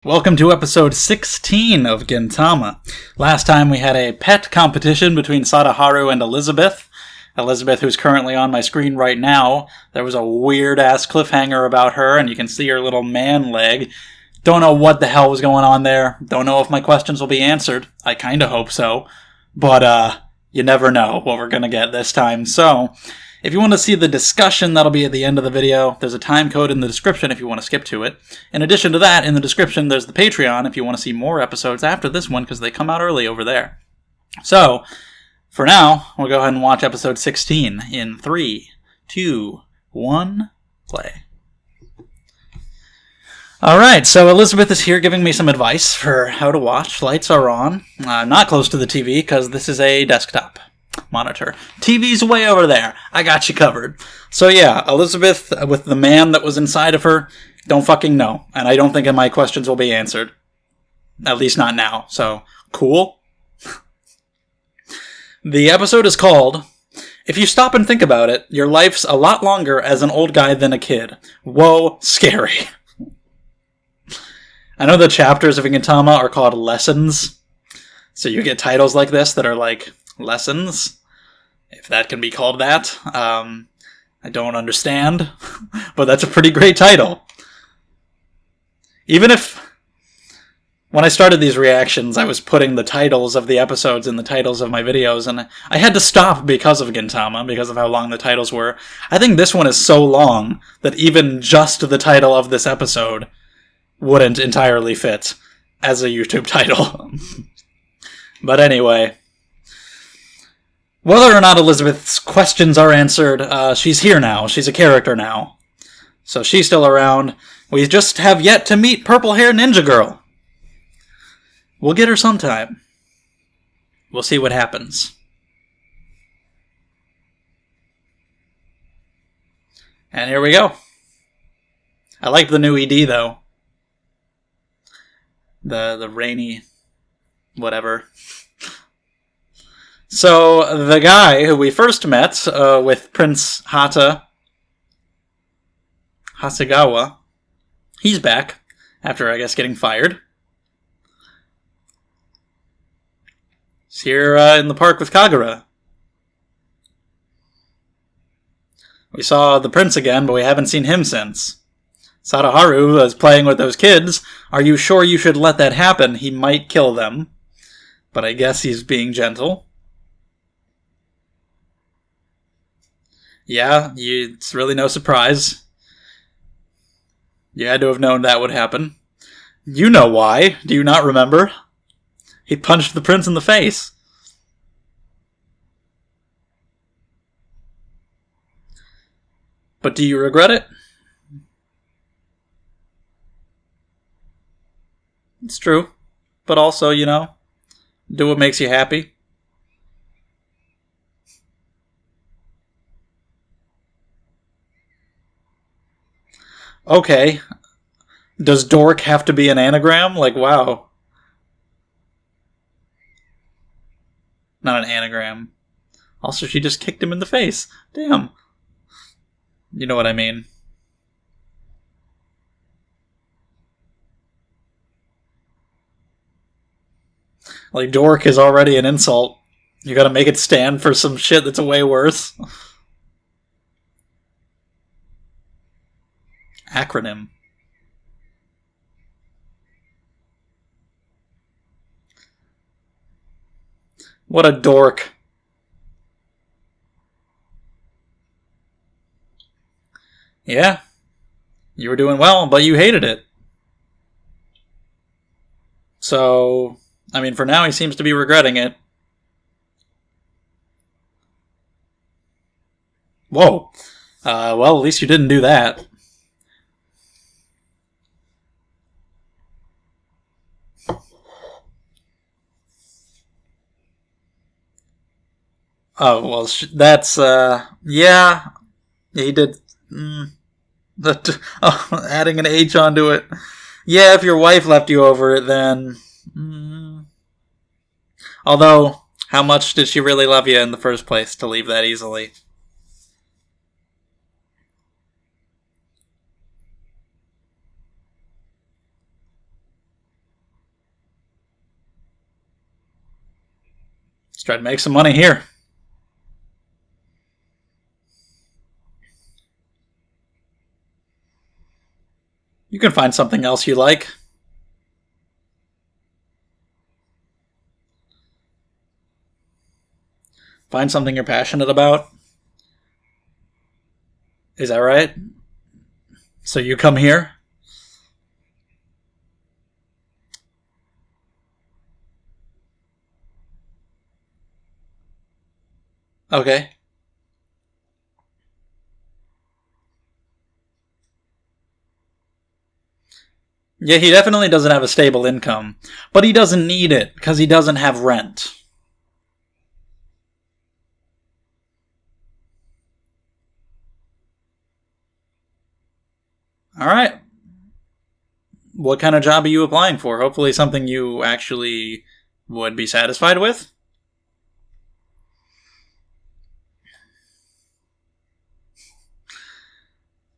Welcome to episode 16 of Gintama. Last time we had a pet competition between Sadaharu and Elizabeth. Elizabeth, who's currently on my screen right now, there was a weird-ass cliffhanger about her, and you can see her little man leg. Don't know what the hell was going on there. Don't know if my questions will be answered. I kinda hope so. But, you never know what we're gonna get this time. So, if you want to see the discussion, that'll be at the end of the video. There's a time code in the description if you want to skip to it. In addition to that, in the description, there's the Patreon if you want to see more episodes after this one, because they come out early over there. So, for now, we'll go ahead and watch episode 16 in 3, 2, 1, play. Alright, so Elizabeth is here giving me some advice for how to watch. Lights are on. Not close to the TV, because this is a desktop monitor. TV's way over there. I got you covered. So yeah, Elizabeth, with the man that was inside of her, don't fucking know. And I don't think my questions will be answered. At least not now. So, cool. The episode is called, If You Stop and Think About It, Your Life's a Lot Longer as an Old Guy Than a Kid. Whoa, scary. I know the chapters of Gintama are called lessons. So you get titles like this that are like, lessons, if that can be called that. I don't understand, but that's a pretty great title. Even if, when I started these reactions, I was putting the titles of the episodes in the titles of my videos, and I had to stop because of Gintama, because of how long the titles were. I think this one is so long that even just the title of this episode wouldn't entirely fit as a YouTube title. But anyway, whether or not Elizabeth's questions are answered, she's here now. She's a character now. So she's still around. We just have yet to meet Purple Hair Ninja Girl. We'll get her sometime. We'll see what happens. And here we go. I like the new ED, though. The rainy whatever. So, the guy who we first met with Prince Hasegawa, he's back, after, I guess, getting fired. He's here in the park with Kagura. We saw the prince again, but we haven't seen him since. Sadaharu was playing with those kids. Are you sure you should let that happen? He might kill them. But I guess he's being gentle. Yeah, it's really no surprise. You had to have known that would happen. You know why. Do you not remember? He punched the prince in the face. But do you regret it? It's true. But also, you know, do what makes you happy. Okay. Does dork have to be an anagram? Like, wow. Not an anagram. Also, she just kicked him in the face. Damn. You know what I mean. Like, dork is already an insult. You gotta make it stand for some shit that's way worse. Acronym. What a dork. Yeah. You were doing well, but you hated it. So, I mean, for now he seems to be regretting it. Whoa. Well, at least you didn't do that. Oh, well, that's, yeah, he did, adding an H onto it. Yeah, if your wife left you over it, then, although, how much did she really love you in the first place to leave that easily? Let's try to make some money here. You can find something else you like. Find something you're passionate about. Is that right? So you come here? Okay. Yeah, he definitely doesn't have a stable income. But he doesn't need it, because he doesn't have rent. Alright. What kind of job are you applying for? Hopefully something you actually would be satisfied with?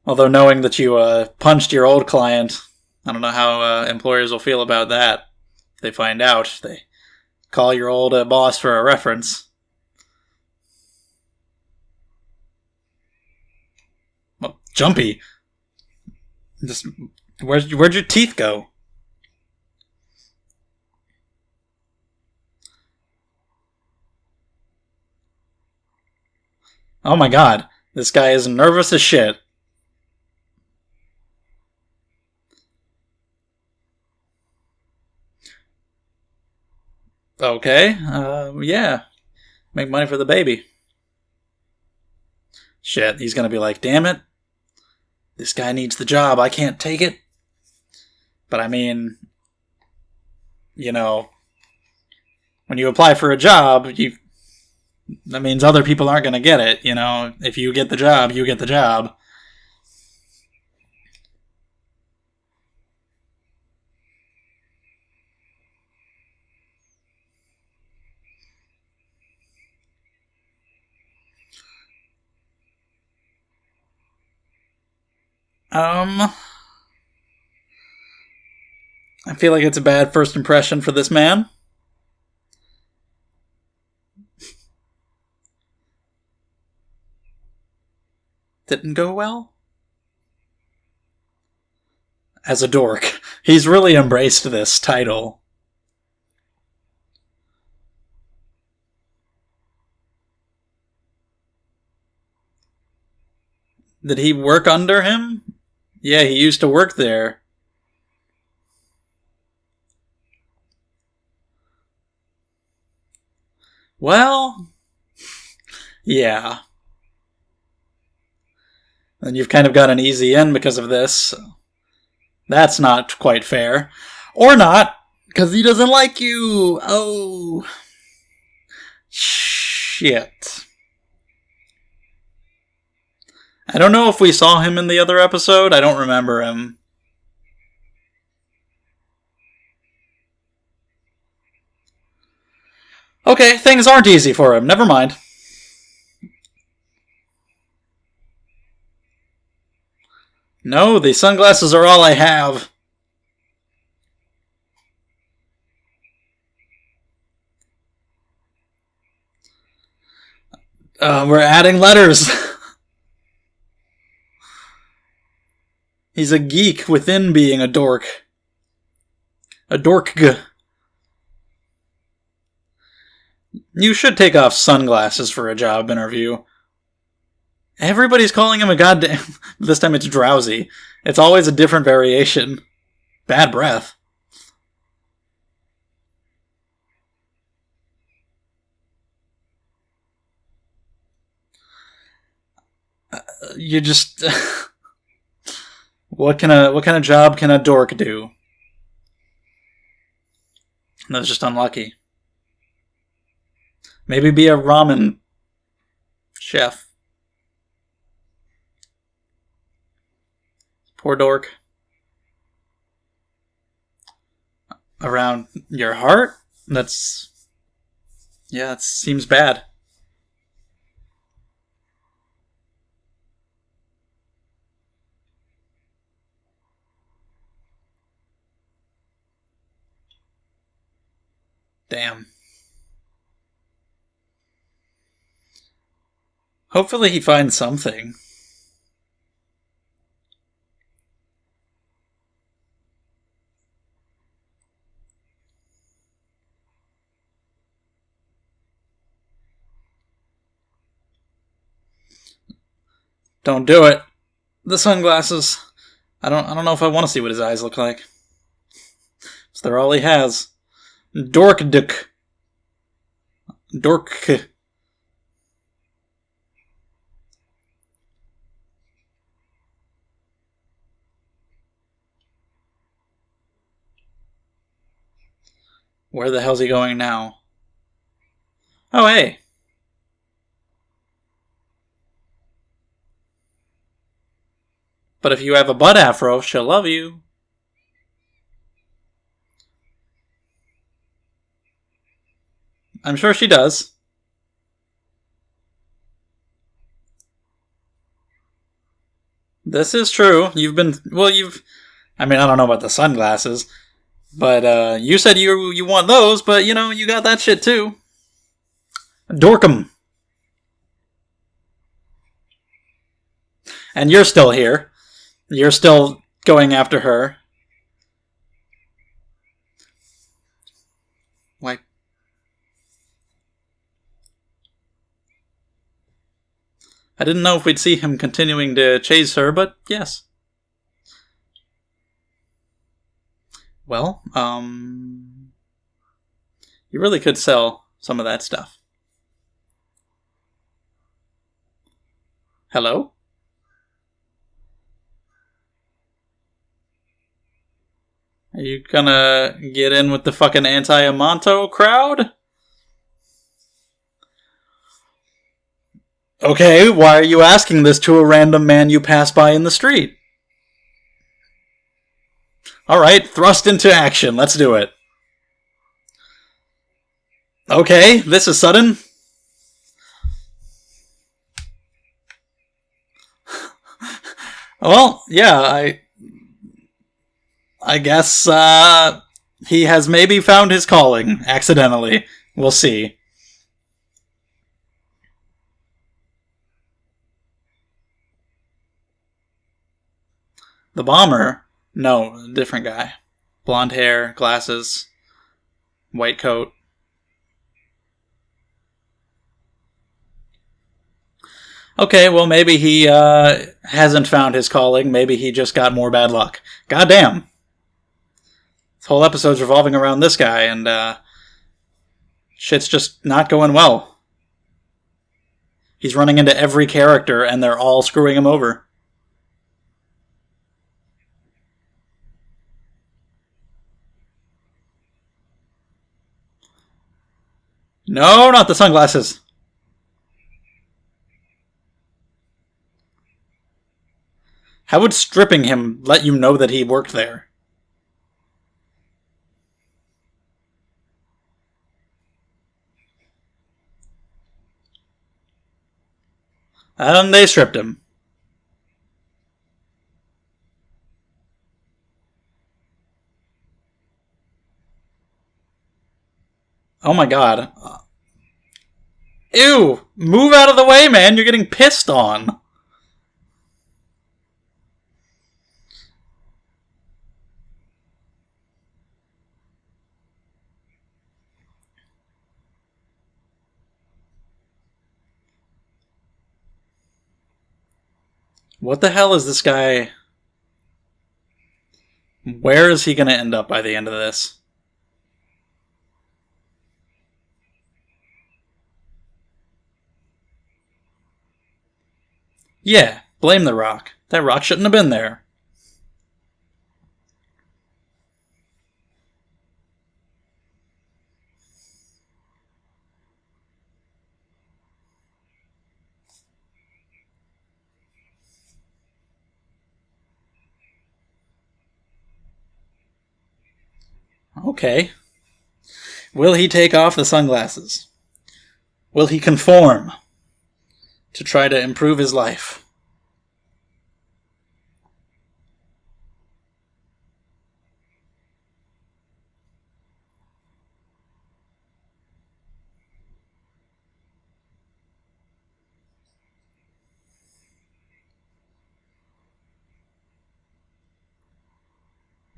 Although knowing that you punched your old client, I don't know how employers will feel about that. If they find out, they call your old boss for a reference. Well, Jumpy. Just where'd your teeth go? Oh my god, this guy is nervous as shit. Okay, yeah. Make money for the baby. Shit, he's gonna be like, damn it. This guy needs the job, I can't take it. But I mean, you know, when you apply for a job, that means other people aren't gonna get it, you know? If you get the job, you get the job. I feel like it's a bad first impression for this man. Didn't go well? As a dork. He's really embraced this title. Did he work under him? Yeah, he used to work there. Well, yeah. And you've kind of got an easy in because of this. So that's not quite fair. Or not, because he doesn't like you. Oh. Shit. I don't know if we saw him in the other episode. I don't remember him. Okay, things aren't easy for him. Never mind. No, the sunglasses are all I have. We're adding letters. He's a geek within being a dork. A dork. You should take off sunglasses for a job interview. Everybody's calling him a goddamn... This time it's drowsy. It's always a different variation. Bad breath. You just... What kind of job can a dork do? That's just unlucky. Maybe be a ramen chef. Poor dork. Around your heart? That's... Yeah, it seems bad. Damn. Hopefully he finds something. Don't do it. The sunglasses. I don't know if I want to see what his eyes look like. So they're all he has. Dorkduk. Dork. Where the hell's he going now? Oh, hey. But if you have a butt afro, she'll love you. I'm sure she does. This is true. I mean, I don't know about the sunglasses, but you said you want those, but you got that shit too. Dorkum. And you're still here. You're still going after her. Why? I didn't know if we'd see him continuing to chase her, but yes. Well, you really could sell some of that stuff. Hello? Are you gonna get in with the fucking anti-Amanto crowd? Okay, why are you asking this to a random man you pass by in the street? Alright, thrust into action. Let's do it. Okay, this is sudden. Well, yeah, I guess he has maybe found his calling accidentally. We'll see. The bomber? No, different guy. Blonde hair, glasses, white coat. Okay, well, maybe he hasn't found his calling. Maybe he just got more bad luck. Goddamn. This whole episode's revolving around this guy, and shit's just not going well. He's running into every character, and they're all screwing him over. No, not the sunglasses. How would stripping him let you know that he worked there? And they stripped him. Oh my god. Ew! Move out of the way, man! You're getting pissed on! What the hell is this guy? Where is he gonna end up by the end of this? Yeah, blame the rock. That rock shouldn't have been there. Okay. Will he take off the sunglasses? Will he conform to try to improve his life?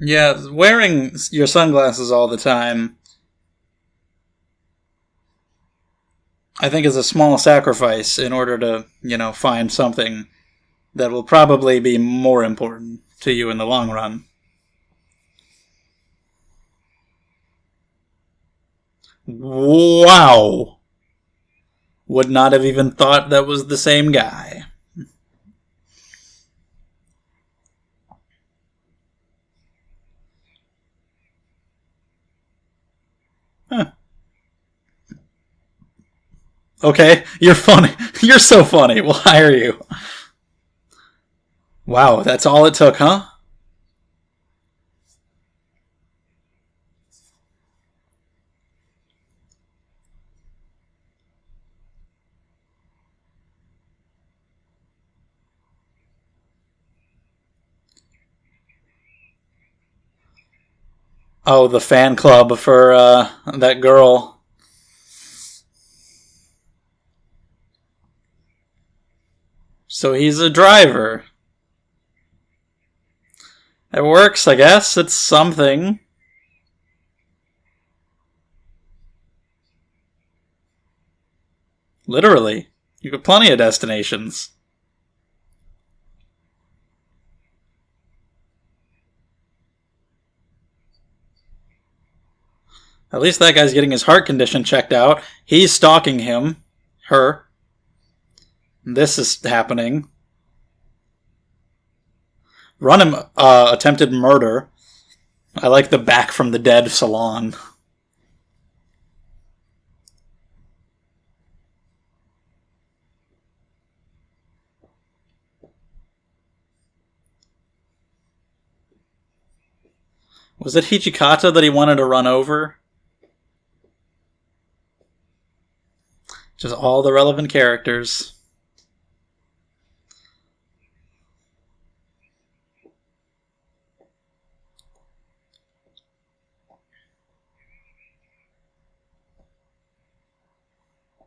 Yeah, wearing your sunglasses all the time, I think, is a small sacrifice in order to, find something that will probably be more important to you in the long run. Wow! Would not have even thought that was the same guy. Huh. Okay, you're funny. You're so funny. We'll hire you. Wow, that's all it took, huh? Oh, the fan club for that girl. So he's a driver. It works, I guess. It's something. Literally. You got plenty of destinations. At least that guy's getting his heart condition checked out. He's stalking him. Her. This is happening. Run him attempted murder. I like the back from the dead salon. Was it Hichikata that he wanted to run over? Just all the relevant characters.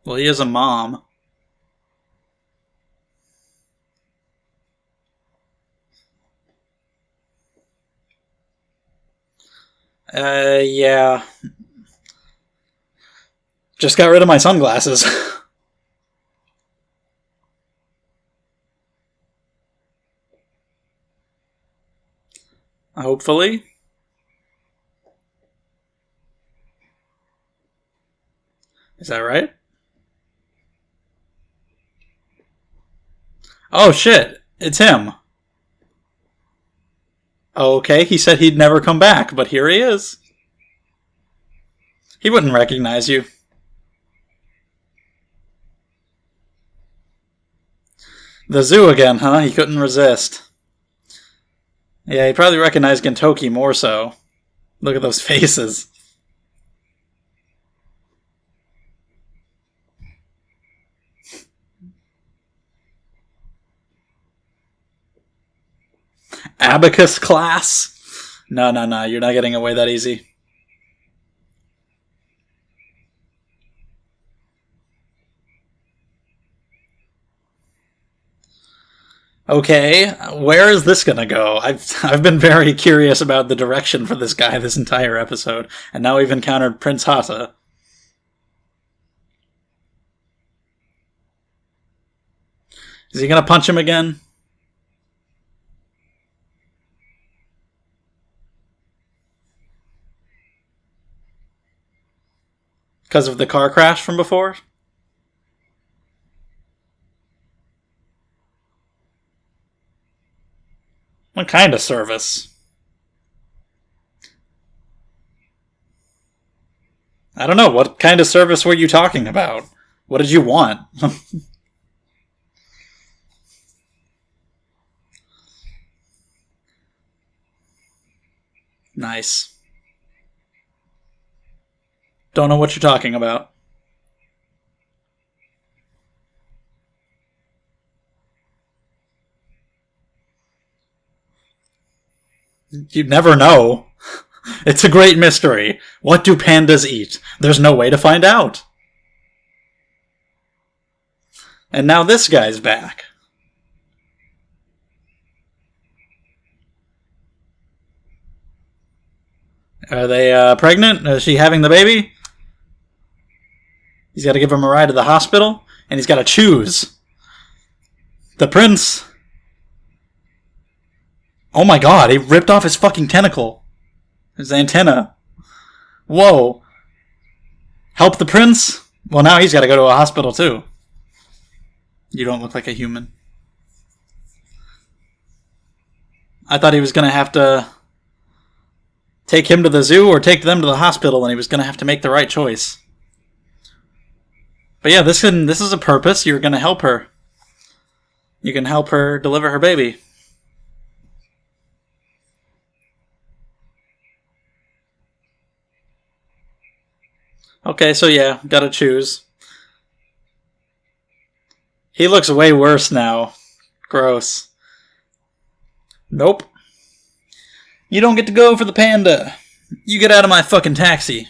Well, he is a mom. Yeah. Just got rid of my sunglasses. Hopefully. Is that right? Oh shit, it's him. Okay, he said he'd never come back, but here he is. He wouldn't recognize you. The zoo again, huh? He couldn't resist. Yeah, he probably recognized Gintoki more so. Look at those faces. Abacus class? No, no, no, you're not getting away that easy. Okay, where is this gonna go? I've been very curious about the direction for this guy this entire episode, and now we've encountered Prince Hata. Is he gonna punch him again? Because of the car crash from before? What kind of service? I don't know. What kind of service were you talking about? What did you want? Nice. Don't know what you're talking about. You'd never know. It's a great mystery. What do pandas eat? There's no way to find out. And now this guy's back. Are they pregnant? Is she having the baby? He's got to give him a ride to the hospital, and he's got to choose. The prince. Oh my god, he ripped off his fucking tentacle. His antenna. Whoa. Help the prince? Well, now he's got to go to a hospital, too. You don't look like a human. I thought he was going to have to take him to the zoo or take them to the hospital, and he was going to have to make the right choice. But yeah, this is a purpose. You're going to help her. You can help her deliver her baby. Okay, so yeah, gotta choose. He looks way worse now. Gross. Nope. You don't get to go for the panda. You get out of my fucking taxi.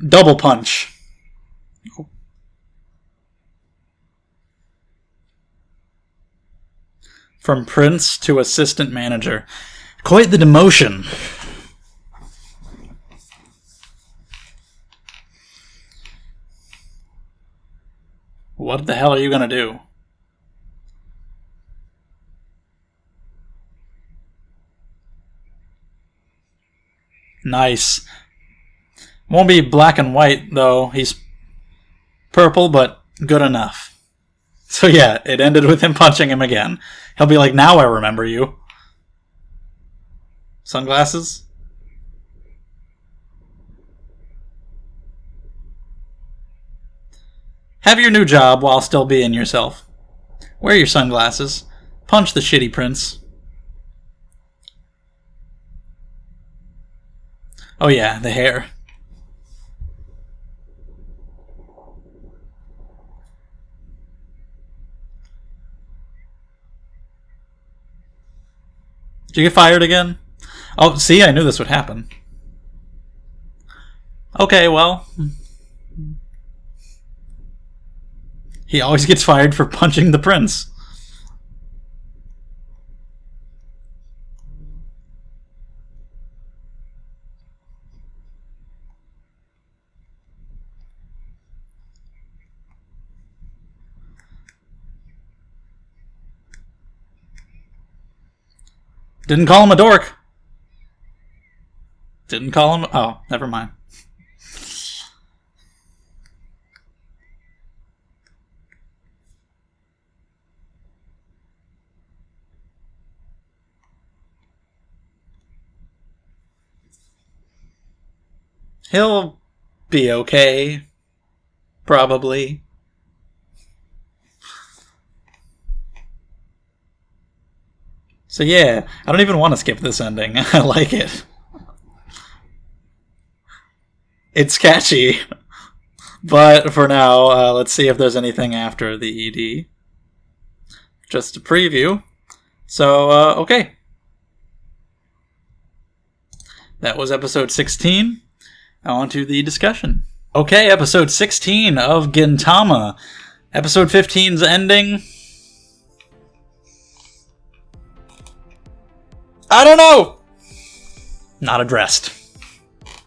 Double punch. From prince to assistant manager. Quite the demotion. What the hell are you gonna do? Nice. Won't be black and white, though. He's purple, but good enough. So yeah, it ended with him punching him again. He'll be like, now I remember you. Sunglasses? Have your new job while still being yourself. Wear your sunglasses. Punch the shitty prince. Oh yeah, the hair. Did you get fired again? Oh, see, I knew this would happen. Okay, well. He always gets fired for punching the prince. Didn't call him a dork. Didn't call him... Oh, never mind. He'll be okay. Probably. So yeah, I don't even want to skip this ending. I like it. It's catchy. But for now, let's see if there's anything after the ED. Just a preview. So, okay. That was episode 16. On to the discussion. Okay, episode 16 of Gintama. Episode 15's ending. I don't know! Not addressed.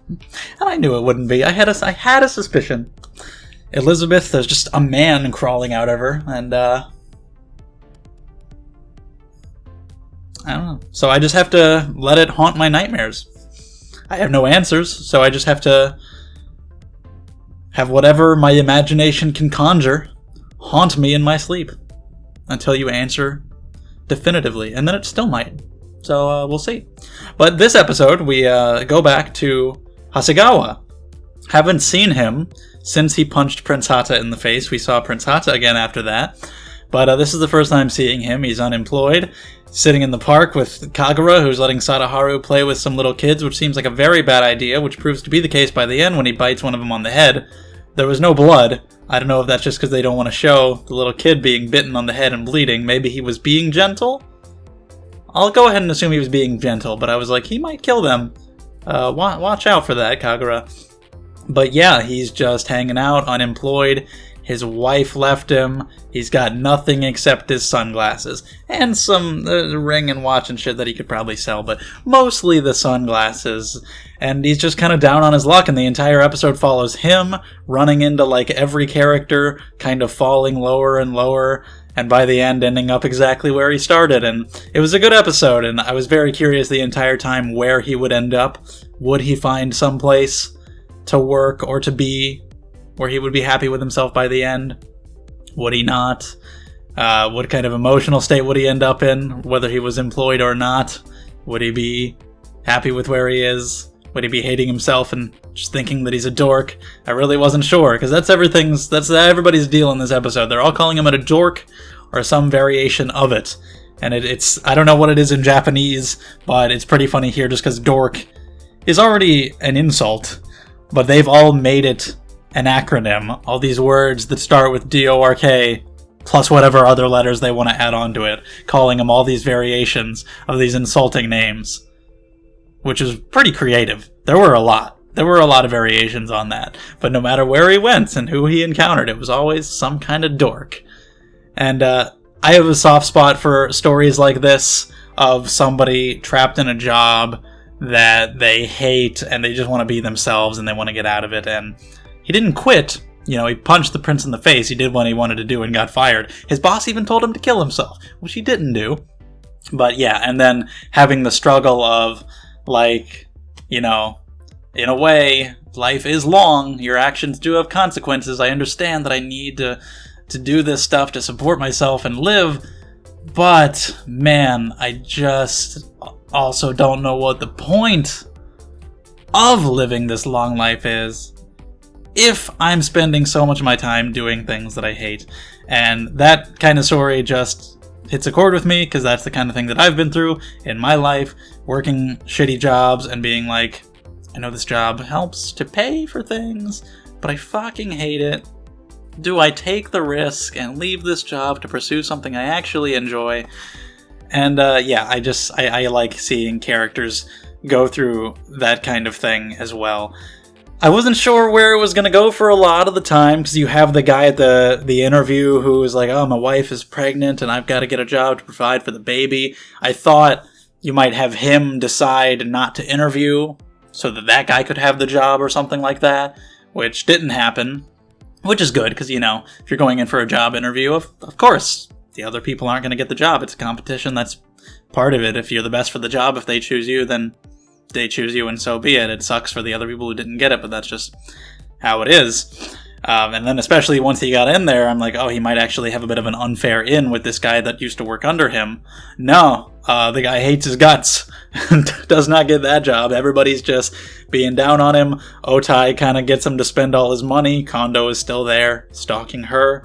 And I knew it wouldn't be. I had a suspicion. Elizabeth, there's just a man crawling out of her, and I don't know. So I just have to let it haunt my nightmares. I have no answers, so I just have to have whatever my imagination can conjure haunt me in my sleep until you answer definitively, and then it still might. So we'll see. But this episode, we go back to Hasegawa. Haven't seen him since he punched Prince Hata in the face. We saw Prince Hata again after that. But this is the first time seeing him. He's unemployed, sitting in the park with Kagura, who's letting Sadaharu play with some little kids, which seems like a very bad idea, which proves to be the case by the end when he bites one of them on the head. There was no blood. I don't know if that's just because they don't want to show the little kid being bitten on the head and bleeding. Maybe he was being gentle? I'll go ahead and assume he was being gentle, but I was like, he might kill them. Watch out for that, Kagura. But yeah, he's just hanging out, unemployed. His wife left him. He's got nothing except his sunglasses. And some ring and watch and shit that he could probably sell, but mostly the sunglasses. And he's just kind of down on his luck, and the entire episode follows him running into, like, every character, kind of falling lower and lower, and by the end ending up exactly where he started. And it was a good episode, and I was very curious the entire time where he would end up. Would he find someplace to work or to be where he would be happy with himself by the end? Would he not? What kind of emotional state would he end up in, whether he was employed or not? Would he be happy with where he is? Would he be hating himself and just thinking that he's a dork? I really wasn't sure, because that's everybody's deal in this episode. They're all calling him a dork or some variation of it. And it's I don't know what it is in Japanese, but it's pretty funny here just because dork is already an insult, but they've all made it an acronym. All these words that start with DORK plus whatever other letters they want to add on to it, calling them all these variations of these insulting names, which is pretty creative. There were a lot of variations on that, but no matter where he went and who he encountered, it was always some kind of dork. And I have a soft spot for stories like this, of somebody trapped in a job that they hate and they just want to be themselves and they want to get out of it. And he didn't quit. You know, he punched the prince in the face. He did what he wanted to do and got fired. His boss even told him to kill himself, which he didn't do. But yeah, and then having the struggle of, like, you know, in a way, life is long. Your actions do have consequences. I understand that I need to do this stuff to support myself and live. But, man, I just also don't know what the point of living this long life is if I'm spending so much of my time doing things that I hate. And that kind of story just hits a chord with me, because that's the kind of thing that I've been through in my life, working shitty jobs and being like, I know this job helps to pay for things, but I fucking hate it. Do I take the risk and leave this job to pursue something I actually enjoy? And yeah, I like seeing characters go through that kind of thing as well. I wasn't sure where it was going to go for a lot of the time, because you have the guy at the interview who is like, oh, my wife is pregnant and I've got to get a job to provide for the baby. I thought you might have him decide not to interview so that guy could have the job or something like that, which didn't happen, which is good, because, you know, if you're going in for a job interview, of course, the other people aren't going to get the job. It's a competition. That's part of it. If you're the best for the job, if they choose you, then they choose you, and so be it. It sucks for the other people who didn't get it, but that's just how it is. And then especially once he got in there, I'm like, oh, he might actually have a bit of an unfair in with this guy that used to work under him. No, the guy hates his guts and does not get that job. Everybody's just being down on him. Otai kind of gets him to spend all his money. Kondo is still there, stalking her.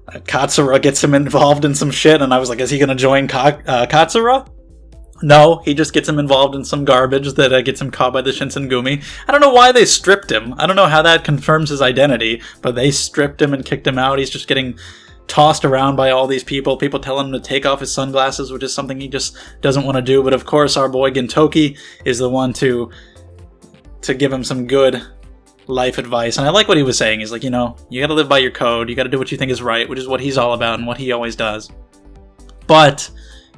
Katsura gets him involved in some shit, and I was like, is he going to join Katsura? No, he just gets him involved in some garbage that gets him caught by the Shinsengumi. I don't know why they stripped him. I don't know how that confirms his identity, but they stripped him and kicked him out. He's just getting tossed around by all these people telling him to take off his sunglasses, which is something he just doesn't want to do. But of course, our boy Gintoki is the one to give him some good life advice. And I like what he was saying. He's like, you know, you gotta live by your code. You gotta do what you think is right, which is what he's all about and what he always does. But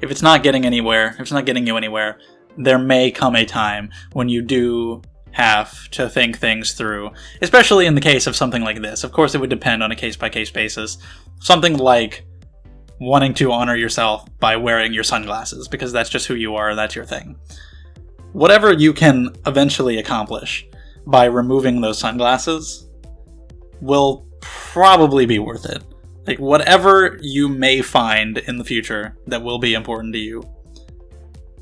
if it's not getting anywhere, if it's not getting you anywhere, there may come a time when you do have to think things through, especially in the case of something like this. Of course, it would depend on a case-by-case basis. Something like wanting to honor yourself by wearing your sunglasses, because that's just who you are, that's your thing. Whatever you can eventually accomplish by removing those sunglasses will probably be worth it. Like, whatever you may find in the future that will be important to you,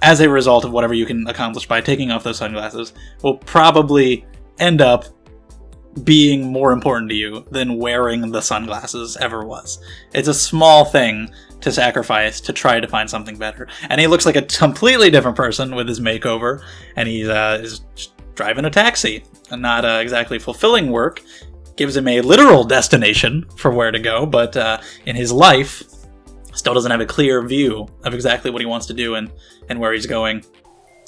as a result of whatever you can accomplish by taking off those sunglasses, will probably end up being more important to you than wearing the sunglasses ever was. It's a small thing to sacrifice to try to find something better. And he looks like a completely different person with his makeover, and he's is driving a taxi, and not exactly fulfilling work. Gives him a literal destination for where to go, but in his life, still doesn't have a clear view of exactly what he wants to do and where he's going.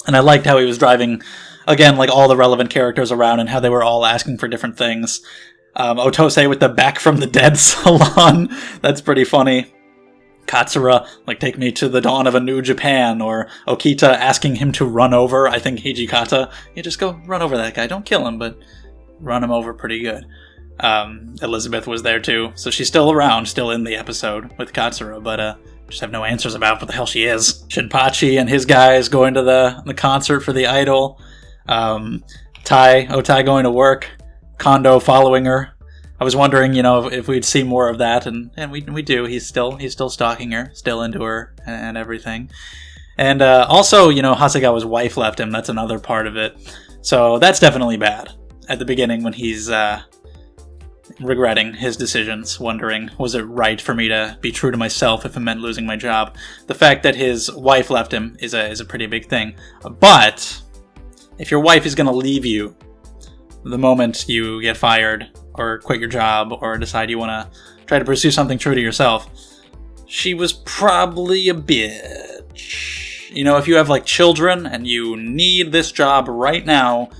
And I liked how he was driving again, like all the relevant characters around and how they were all asking for different things. Otose with the back from the dead salon. That's pretty funny. Katsura, like, take me to the dawn of a new Japan, or Okita asking him to run over, I think, Hijikata. You just go run over that guy. Don't kill him, but run him over pretty good. Elizabeth was there too, so she's still around, still in the episode with Katsura, but just have no answers about what the hell she is. Shinpachi and his guys going to the concert for the idol. Otai going to work. Kondo following her. I was wondering, if we'd see more of that, and we do. He's still stalking her, still into her, and everything. And also, Hasegawa's wife left him. That's another part of it. So that's definitely bad. At the beginning, when he's regretting his decisions, wondering, was it right for me to be true to myself if it meant losing my job? The fact that his wife left him is a pretty big thing. But if your wife is going to leave you the moment you get fired, or quit your job, or decide you want to try to pursue something true to yourself, she was probably a bitch. If you have, like, children, and you need this job right now,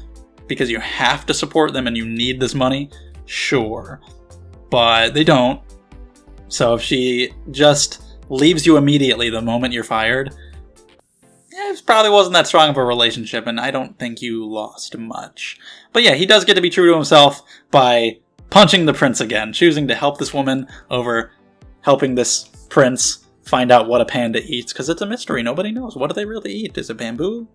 because you have to support them and you need this money, sure. But they don't. So if she just leaves you immediately the moment you're fired, it probably wasn't that strong of a relationship, and I don't think you lost much. But yeah, he does get to be true to himself by punching the prince again, choosing to help this woman over helping this prince find out what a panda eats, because it's a mystery. Nobody knows. What do they really eat? Is it bamboo?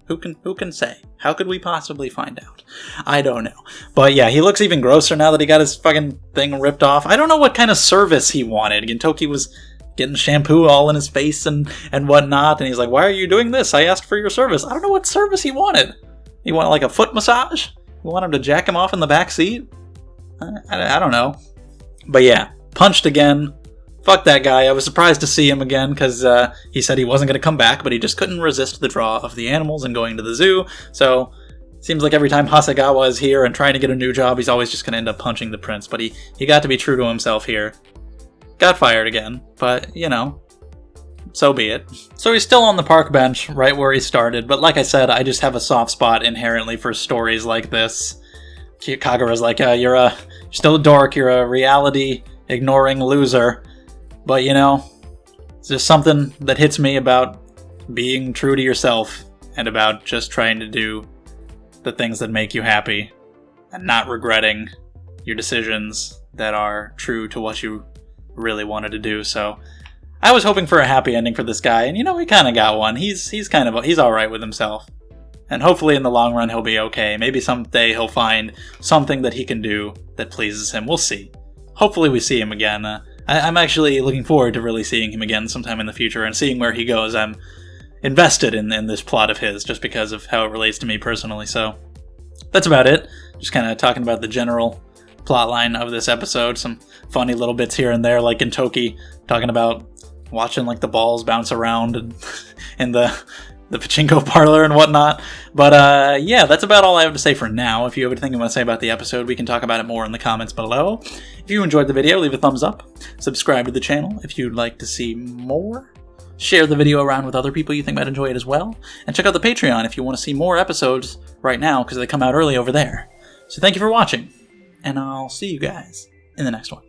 Who can say? How could we possibly find out? I don't know. But yeah, he looks even grosser now that he got his fucking thing ripped off. I don't know what kind of service he wanted. Gintoki was getting shampoo all in his face and whatnot, and he's like, why are you doing this? I asked for your service. I don't know what service he wanted. He wanted, like, a foot massage? You want him to jack him off in the back seat? I don't know. But yeah, punched again. Fuck that guy. I was surprised to see him again, because he said he wasn't going to come back, but he just couldn't resist the draw of the animals and going to the zoo. So seems like every time Hasegawa is here and trying to get a new job, he's always just going to end up punching the prince. But he got to be true to himself here. Got fired again, but, so be it. So he's still on the park bench, right where he started, but like I said, I just have a soft spot inherently for stories like this. Kagura's like, you're still a dork, you're a reality-ignoring loser, but, it's just something that hits me about being true to yourself, and about just trying to do the things that make you happy, and not regretting your decisions that are true to what you really wanted to do. So I was hoping for a happy ending for this guy, and he kind of got one. He's all right with himself, and hopefully in the long run he'll be okay. Maybe someday he'll find something that he can do that pleases him. We'll see. Hopefully we see him again. I'm actually looking forward to really seeing him again sometime in the future and seeing where he goes. I'm invested in this plot of his just because of how it relates to me personally. So that's about it. Just kind of talking about the general plotline of this episode. Some funny little bits here and there, like Gintoki talking about watching, like, the balls bounce around and in the pachinko parlor and whatnot. But yeah, that's about all I have to say for now. If you have anything you want to say about the episode, we can talk about it more in the comments below. If you enjoyed the video, leave a thumbs up. Subscribe to the channel if you'd like to see more. Share the video around with other people you think might enjoy it as well. And check out the Patreon if you want to see more episodes right now, because they come out early over there. So thank you for watching, and I'll see you guys in the next one.